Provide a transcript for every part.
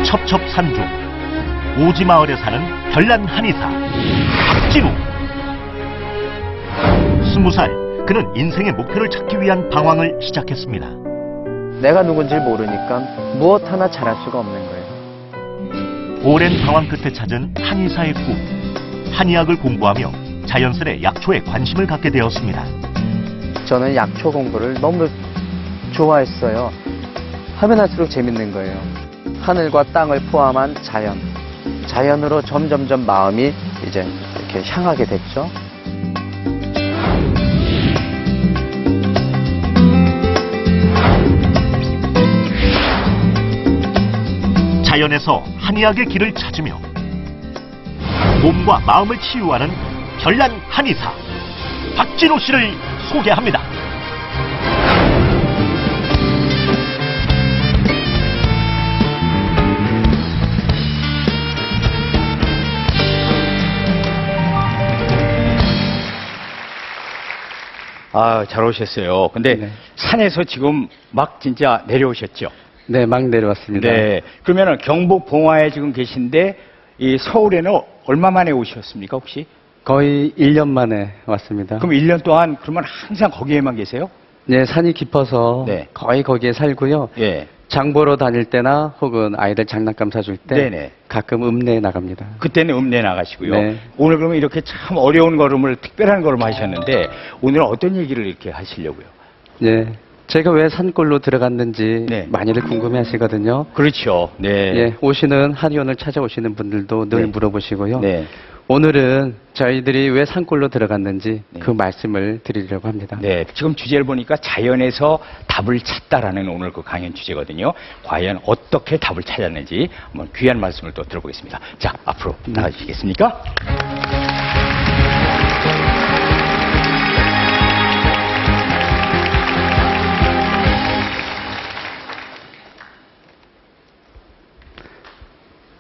첩첩산중 오지마을에 사는 별난 한의사 박진우. 20살, 그는 인생의 목표를 찾기 위한 방황을 시작했습니다. 내가 누군지 모르니까 무엇 하나 잘할 수가 없는 거예요. 오랜 방황 끝에 찾은 한의사의 꿈. 한의학을 공부하며 자연스레 약초에 관심을 갖게 되었습니다. 저는 약초 공부를 너무 좋아했어요. 하면 할수록 재밌는 거예요. 하늘과 땅을 포함한 자연. 자연으로 점점점 마음이 이제 이렇게 향하게 됐죠. 자연에서 한의학의 길을 찾으며 몸과 마음을 치유하는 별난 한의사 박진우 씨를 소개합니다. 아, 잘 오셨어요. 근데 네. 산에서 지금 막 진짜 내려오셨죠? 네, 막 내려왔습니다. 네. 그러면은 경북 봉화에 지금 계신데 이 서울에는 얼마 만에 오셨습니까, 혹시? 거의 1년 만에 왔습니다. 그럼 1년 동안 그러면 항상 거기에만 계세요? 네, 산이 깊어서 네. 거의 거기에 살고요. 예. 장 보러 다닐 때나 혹은 아이들 장난감 사줄 때 네네. 가끔 읍내에 나갑니다. 그때는 읍내 나가시고요. 네. 오늘 그러면 이렇게 참 어려운 걸음을 특별한 걸음 하셨는데 오늘은 어떤 얘기를 이렇게 하시려고요? 네, 제가 왜 산골로 들어갔는지 네. 많이들 궁금해하시거든요. 그렇죠. 네. 예, 오시는 한의원을 찾아오시는 분들도 늘 네. 물어보시고요. 네. 오늘은 저희들이 왜 산골로 들어갔는지 네. 그 말씀을 드리려고 합니다. 네, 지금 주제를 보니까 자연에서 답을 찾다라는 오늘 그 강연 주제거든요. 과연 어떻게 답을 찾았는지 한번 귀한 말씀을 또 들어보겠습니다. 자, 앞으로 나가주시겠습니까?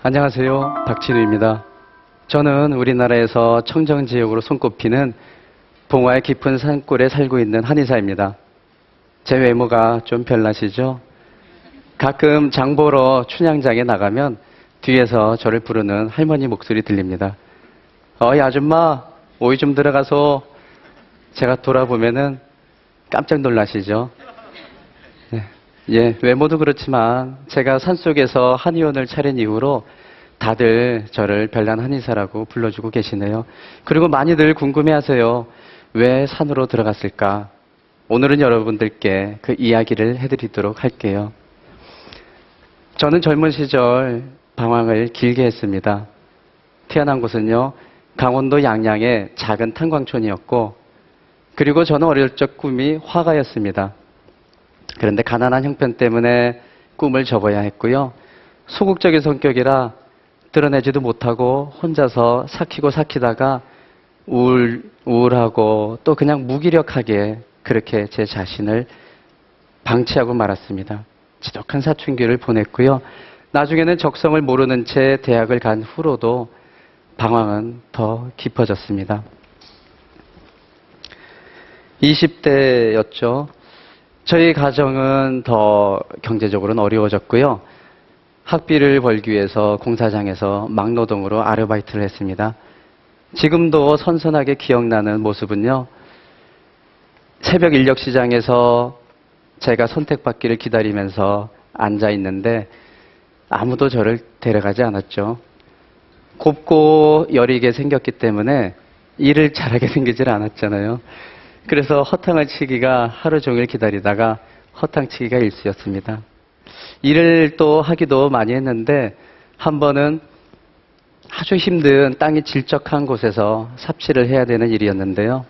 안녕하세요, 박진우입니다. 저는 우리나라에서 청정지역으로 손꼽히는 봉화의 깊은 산골에 살고 있는 한의사입니다. 제 외모가 좀 별나시죠? 가끔 장 보러 춘향장에 나가면 뒤에서 저를 부르는 할머니 목소리 들립니다. 어이 아줌마, 오이 좀 들어가서. 제가 돌아보면은 깜짝 놀라시죠? 예, 외모도 그렇지만 제가 산속에서 한의원을 차린 이후로 다들 저를 별난 한의사라고 불러주고 계시네요. 그리고 많이들 궁금해하세요. 왜 산으로 들어갔을까? 오늘은 여러분들께 그 이야기를 해드리도록 할게요. 저는 젊은 시절 방황을 길게 했습니다. 태어난 곳은요, 강원도 양양의 작은 탄광촌이었고, 그리고 저는 어릴 적 꿈이 화가였습니다. 그런데 가난한 형편 때문에 꿈을 접어야 했고요. 소극적인 성격이라 드러내지도 못하고 혼자서 삭히고 삭히다가 우울하고 또 그냥 무기력하게 그렇게 제 자신을 방치하고 말았습니다. 지독한 사춘기를 보냈고요. 나중에는 적성을 모르는 채 대학을 간 후로도 방황은 더 깊어졌습니다. 20대였죠. 저희 가정은 더 경제적으로는 어려워졌고요. 학비를 벌기 위해서 공사장에서 막노동으로 아르바이트를 했습니다. 지금도 선선하게 기억나는 모습은요, 새벽 인력시장에서 제가 선택받기를 기다리면서 앉아 있는데 아무도 저를 데려가지 않았죠. 곱고 여리게 생겼기 때문에 일을 잘하게 생기질 않았잖아요. 그래서 허탕을 치기가 하루 종일 기다리다가 허탕치기가 일쑤였습니다. 일을 또 하기도 많이 했는데 한 번은 아주 힘든 땅이 질적한 곳에서 삽질을 해야 되는 일이었는데요.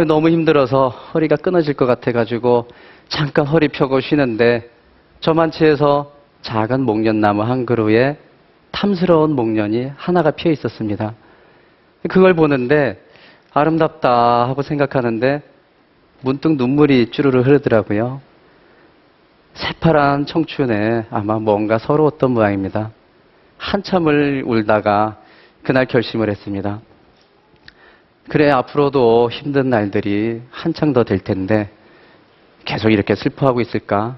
너무 힘들어서 허리가 끊어질 것 같아가지고 잠깐 허리 펴고 쉬는데 저만치에서 작은 목련나무 한 그루에 탐스러운 목련이 하나가 피어 있었습니다. 그걸 보는데 아름답다 하고 생각하는데 문득 눈물이 주르르 흐르더라고요. 새파란 청춘에 아마 뭔가 서러웠던 모양입니다. 한참을 울다가 그날 결심을 했습니다. 그래, 앞으로도 힘든 날들이 한창 더 될 텐데 계속 이렇게 슬퍼하고 있을까?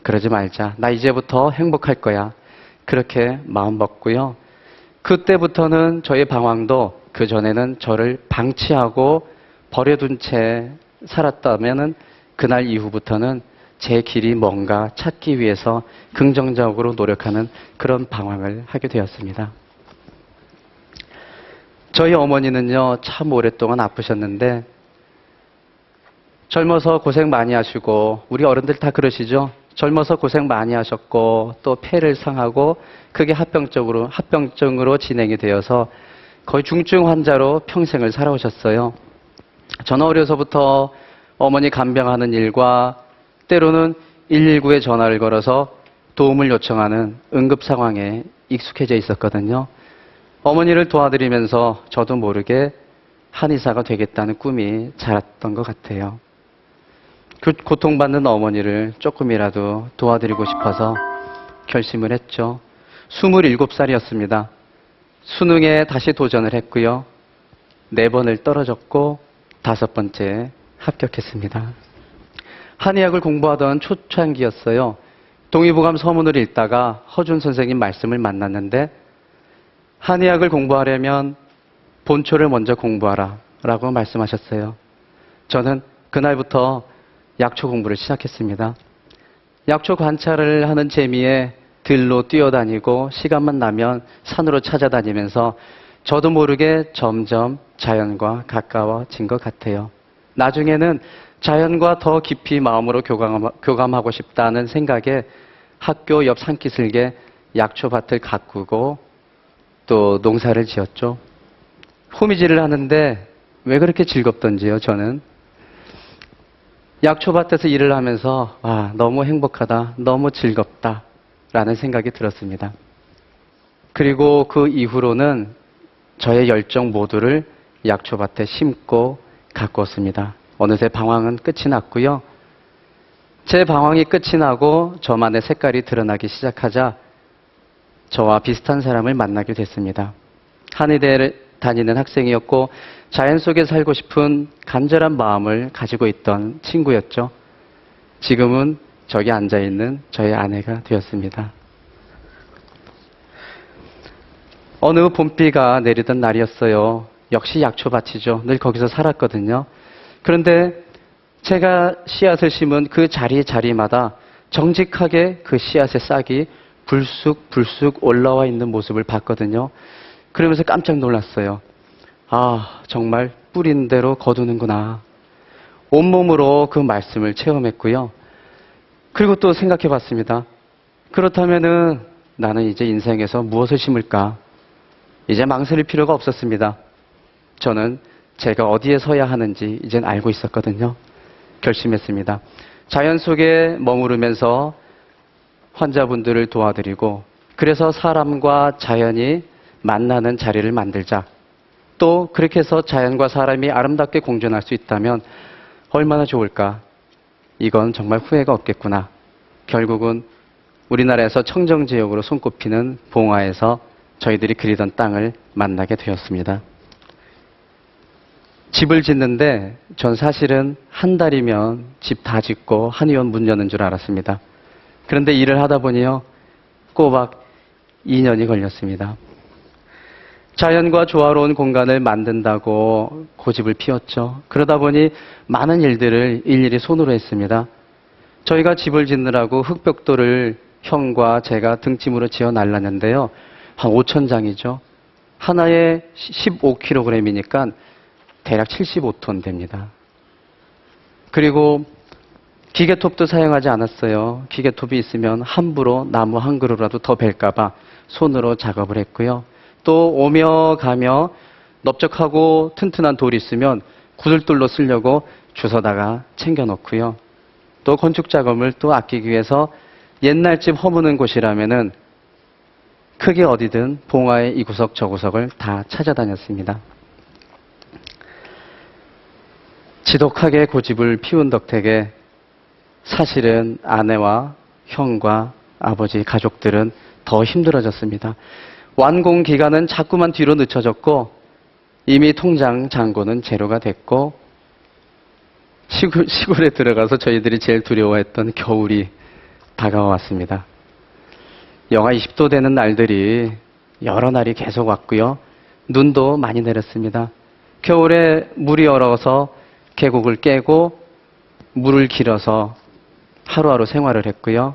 그러지 말자. 나 이제부터 행복할 거야. 그렇게 마음 먹고요. 그때부터는 저의 방황도 그전에는 저를 방치하고 버려둔 채 살았다면은 그날 이후부터는 제 길이 뭔가 찾기 위해서 긍정적으로 노력하는 그런 방황을 하게 되었습니다. 저희 어머니는요, 참 오랫동안 아프셨는데 젊어서 고생 많이 하시고, 우리 어른들 다 그러시죠? 젊어서 고생 많이 하셨고, 또 폐를 상하고, 그게 합병증으로 진행이 되어서 거의 중증 환자로 평생을 살아오셨어요. 저는 어려서부터 어머니 간병하는 일과 때로는 119에 전화를 걸어서 도움을 요청하는 응급 상황에 익숙해져 있었거든요. 어머니를 도와드리면서 저도 모르게 한의사가 되겠다는 꿈이 자랐던 것 같아요. 그 고통받는 어머니를 조금이라도 도와드리고 싶어서 결심을 했죠. 27살이었습니다. 수능에 다시 도전을 했고요. 4번을 떨어졌고 5번째 합격했습니다. 한의학을 공부하던 초창기였어요. 동의보감 서문을 읽다가 허준 선생님 말씀을 만났는데 한의학을 공부하려면 본초를 먼저 공부하라 라고 말씀하셨어요. 저는 그날부터 약초 공부를 시작했습니다. 약초 관찰을 하는 재미에 들로 뛰어다니고 시간만 나면 산으로 찾아다니면서 저도 모르게 점점 자연과 가까워진 것 같아요. 나중에는 자연과 더 깊이 마음으로 교감하고 싶다는 생각에 학교 옆 산기슭에 약초밭을 가꾸고 또 농사를 지었죠. 호미질을 하는데 왜 그렇게 즐겁던지요, 저는. 약초밭에서 일을 하면서 너무 행복하다, 너무 즐겁다 라는 생각이 들었습니다. 그리고 그 이후로는 저의 열정 모두를 약초밭에 심고 가꾸었습니다. 어느새 방황은 끝이 났고요. 제 방황이 끝이 나고 저만의 색깔이 드러나기 시작하자 저와 비슷한 사람을 만나게 됐습니다. 한의대를 다니는 학생이었고 자연 속에 살고 싶은 간절한 마음을 가지고 있던 친구였죠. 지금은 저기 앉아있는 저의 아내가 되었습니다. 어느 봄비가 내리던 날이었어요. 역시 약초밭이죠. 늘 거기서 살았거든요. 그런데 제가 씨앗을 심은 그 자리마다 정직하게 그 씨앗의 싹이 불쑥 올라와 있는 모습을 봤거든요. 그러면서 깜짝 놀랐어요. 정말 뿌린 대로 거두는구나. 온몸으로 그 말씀을 체험했고요. 그리고 또 생각해 봤습니다. 그렇다면은 나는 이제 인생에서 무엇을 심을까? 이제 망설일 필요가 없었습니다. 저는 제가 어디에 서야 하는지 이젠 알고 있었거든요. 결심했습니다. 자연 속에 머무르면서 환자분들을 도와드리고, 그래서 사람과 자연이 만나는 자리를 만들자. 또 그렇게 해서 자연과 사람이 아름답게 공존할 수 있다면 얼마나 좋을까. 이건 정말 후회가 없겠구나. 결국은 우리나라에서 청정지역으로 손꼽히는 봉화에서 저희들이 그리던 땅을 만나게 되었습니다. 집을 짓는데 전 사실은 한 달이면 집 다 짓고 한의원 문 여는 줄 알았습니다. 그런데 일을 하다 보니요, 꼬박 2년이 걸렸습니다. 자연과 조화로운 공간을 만든다고 고집을 피웠죠. 그러다 보니 많은 일들을 일일이 손으로 했습니다. 저희가 집을 짓느라고 흙벽돌을 형과 제가 등짐으로 지어 날랐는데요. 한 5,000장이죠. 하나에 15kg이니까 대략 75톤 됩니다. 그리고 기계톱도 사용하지 않았어요. 기계톱이 있으면 함부로 나무 한 그루라도 더 벨까봐 손으로 작업을 했고요. 또 오며 가며 넓적하고 튼튼한 돌이 있으면 구들돌로 쓰려고 주워다가 챙겨놓고요. 또 건축 작업을 또 아끼기 위해서 옛날 집 허무는 곳이라면은 크게 어디든 봉화의 이 구석 저 구석을 다 찾아다녔습니다. 지독하게 고집을 피운 덕택에 사실은 아내와 형과 아버지 가족들은 더 힘들어졌습니다. 완공 기간은 자꾸만 뒤로 늦춰졌고 이미 통장 잔고는 제로가 됐고 시골에 들어가서 저희들이 제일 두려워했던 겨울이 다가왔습니다. 영하 20도 되는 날들이 여러 날이 계속 왔고요. 눈도 많이 내렸습니다. 겨울에 물이 얼어서 계곡을 깨고 물을 길어서 하루하루 생활을 했고요.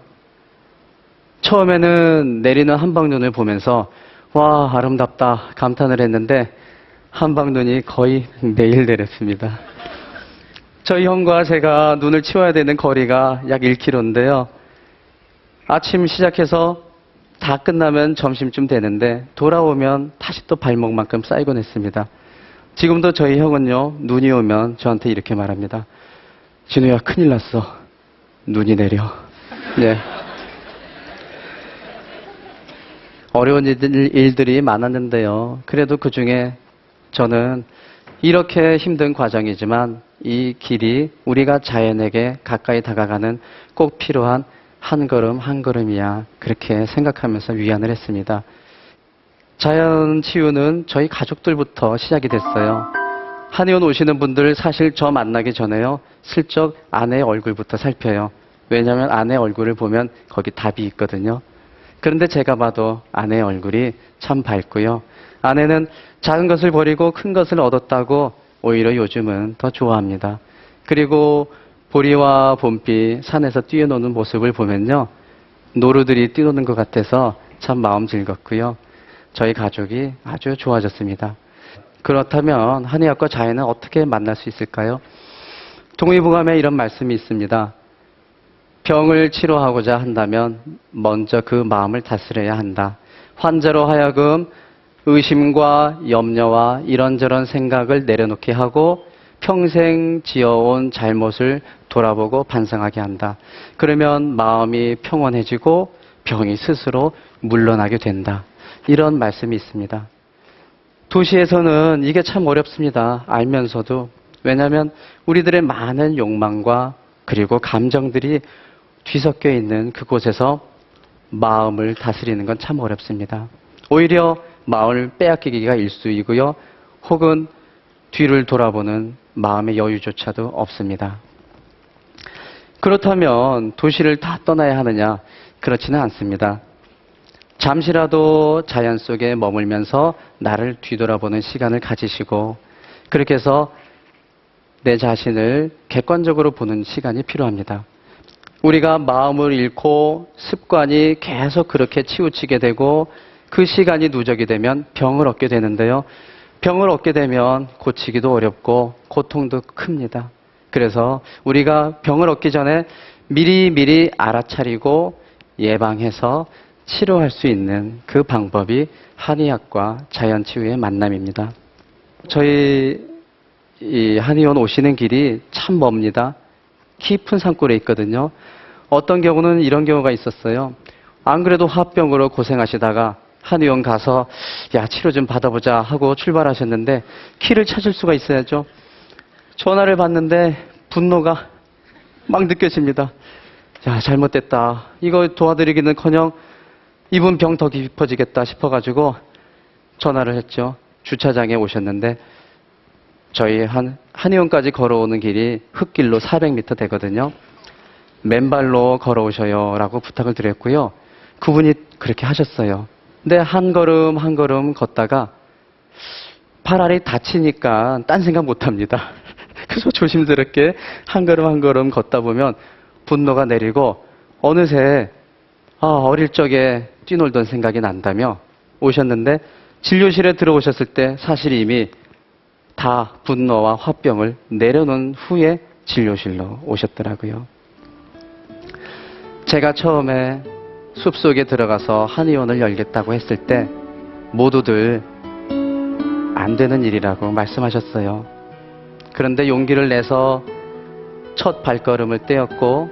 처음에는 내리는 한방눈을 보면서 와, 아름답다 감탄을 했는데 한방눈이 거의 매일 내렸습니다. 저희 형과 제가 눈을 치워야 되는 거리가 약 1km인데요. 아침 시작해서 다 끝나면 점심쯤 되는데 돌아오면 다시 또 발목만큼 쌓이곤 했습니다. 지금도 저희 형은요, 눈이 오면 저한테 이렇게 말합니다. 진우야, 큰일 났어. 눈이 내려. 네. 어려운 일들이 많았는데요. 그래도 그 중에 저는 이렇게 힘든 과정이지만 이 길이 우리가 자연에게 가까이 다가가는 꼭 필요한 한 걸음 한 걸음이야. 그렇게 생각하면서 위안을 했습니다. 자연 치유는 저희 가족들부터 시작이 됐어요. 한의원 오시는 분들 사실 저 만나기 전에요. 슬쩍 아내의 얼굴부터 살펴요. 왜냐하면 아내 얼굴을 보면 거기 답이 있거든요. 그런데 제가 봐도 아내의 얼굴이 참 밝고요. 아내는 작은 것을 버리고 큰 것을 얻었다고 오히려 요즘은 더 좋아합니다. 그리고 보리와 봄비 산에서 뛰어노는 모습을 보면요. 노루들이 뛰노는 것 같아서 참 마음 즐겁고요. 저희 가족이 아주 좋아졌습니다. 그렇다면 한의학과 자연은 어떻게 만날 수 있을까요? 동의보감에 이런 말씀이 있습니다. 병을 치료하고자 한다면 먼저 그 마음을 다스려야 한다. 환자로 하여금 의심과 염려와 이런저런 생각을 내려놓게 하고 평생 지어온 잘못을 돌아보고 반성하게 한다. 그러면 마음이 평온해지고 병이 스스로 물러나게 된다. 이런 말씀이 있습니다. 도시에서는 이게 참 어렵습니다. 알면서도. 왜냐하면 우리들의 많은 욕망과 그리고 감정들이 뒤섞여 있는 그곳에서 마음을 다스리는 건 참 어렵습니다. 오히려 마음을 빼앗기기가 일쑤이고요. 혹은 뒤를 돌아보는 마음의 여유조차도 없습니다. 그렇다면 도시를 다 떠나야 하느냐? 그렇지는 않습니다. 잠시라도 자연 속에 머물면서 나를 뒤돌아보는 시간을 가지시고 그렇게 해서 내 자신을 객관적으로 보는 시간이 필요합니다. 우리가 마음을 잃고 습관이 계속 그렇게 치우치게 되고 그 시간이 누적이 되면 병을 얻게 되는데요. 병을 얻게 되면 고치기도 어렵고 고통도 큽니다. 그래서 우리가 병을 얻기 전에 미리 알아차리고 예방해서 치료할 수 있는 그 방법이 한의학과 자연치유의 만남입니다. 저희 이 한의원 오시는 길이 참 멉니다. 깊은 산골에 있거든요. 어떤 경우는 이런 경우가 있었어요. 안 그래도 화병으로 고생하시다가 한의원 가서 야 치료 좀 받아보자 하고 출발하셨는데 키를 찾을 수가 있어야죠. 전화를 받는데 분노가 막 느껴집니다. 야 잘못됐다. 이거 도와드리기는커녕 이분 병 더 깊어지겠다 싶어가지고 전화를 했죠. 주차장에 오셨는데 저희 한의원까지 걸어오는 길이 흙길로 400m 되거든요. 맨발로 걸어오셔요 라고 부탁을 드렸고요. 그분이 그렇게 하셨어요. 근데 한 걸음 한 걸음 걷다가 팔 알이 다치니까 딴 생각 못합니다. 그래서 조심스럽게 한 걸음 한 걸음 걷다 보면 분노가 내리고 어느새 어릴 적에 뛰놀던 생각이 난다며 오셨는데 진료실에 들어오셨을 때 사실 이미 다 분노와 화병을 내려놓은 후에 진료실로 오셨더라고요. 제가 처음에 숲속에 들어가서 한의원을 열겠다고 했을 때 모두들 안 되는 일이라고 말씀하셨어요. 그런데 용기를 내서 첫 발걸음을 떼었고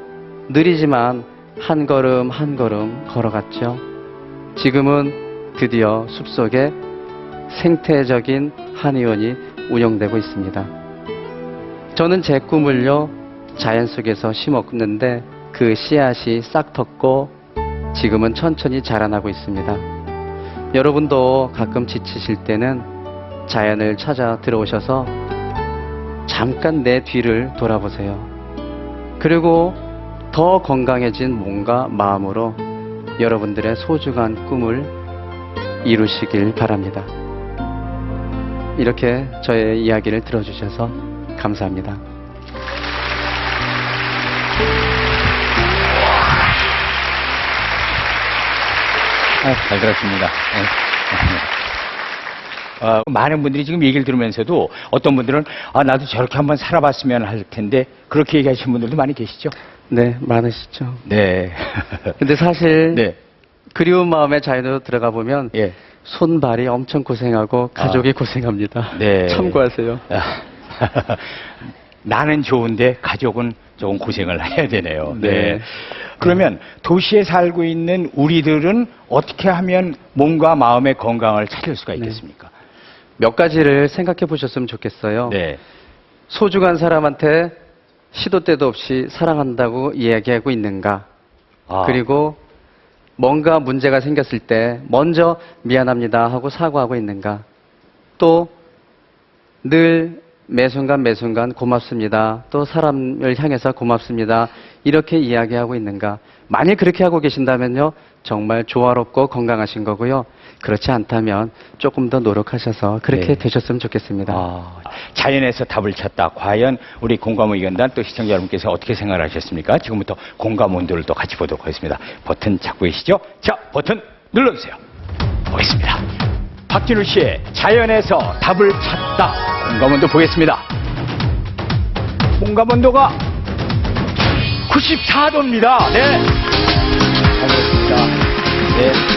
느리지만 한 걸음 한 걸음 걸어갔죠. 지금은 드디어 숲속에 생태적인 한의원이 운영되고 있습니다. 저는 제 꿈을요 자연 속에서 심었는데 그 씨앗이 싹 텄고 지금은 천천히 자라나고 있습니다. 여러분도 가끔 지치실 때는 자연을 찾아 들어오셔서 잠깐 내 뒤를 돌아보세요. 그리고 더 건강해진 몸과 마음으로 여러분들의 소중한 꿈을 이루시길 바랍니다. 이렇게 저의 이야기를 들어주셔서 감사합니다. 잘 들었습니다. 많은 분들이 지금 얘기를 들으면서도 어떤 분들은 나도 저렇게 한번 살아봤으면 할 텐데 그렇게 얘기하시는 분들도 많이 계시죠? 네, 많으시죠. 네. 근데 사실 네. 그리운 마음의 자연으로 들어가 보면 예. 손발이 엄청 고생하고 가족이 고생합니다. 네. 참고하세요. 나는 좋은데 가족은 조금 고생을 해야 되네요. 네. 네. 그러면 도시에 살고 있는 우리들은 어떻게 하면 몸과 마음의 건강을 찾을 수가 있겠습니까? 몇 가지를 생각해 보셨으면 좋겠어요. 네. 소중한 사람한테 시도 때도 없이 사랑한다고 이야기하고 있는가? 그리고 뭔가 문제가 생겼을 때 먼저 미안합니다 하고 사과하고 있는가? 또 늘 매순간 매순간 고맙습니다. 또 사람을 향해서 고맙습니다. 이렇게 이야기하고 있는가? 만일 그렇게 하고 계신다면요. 정말 조화롭고 건강하신 거고요. 그렇지 않다면 조금 더 노력하셔서 그렇게 네. 되셨으면 좋겠습니다. 자연에서 답을 찾다. 과연 우리 공감의견단 또 시청자 여러분께서 어떻게 생각하셨습니까? 지금부터 공감 온도를 또 같이 보도록 하겠습니다. 버튼 잡고 계시죠? 자, 버튼 눌러주세요. 보겠습니다. 박진우 씨의 자연에서 답을 찾다. 공감 온도 보겠습니다. 공감 온도가 94도입니다. 네. 잘 들었습니다. 네.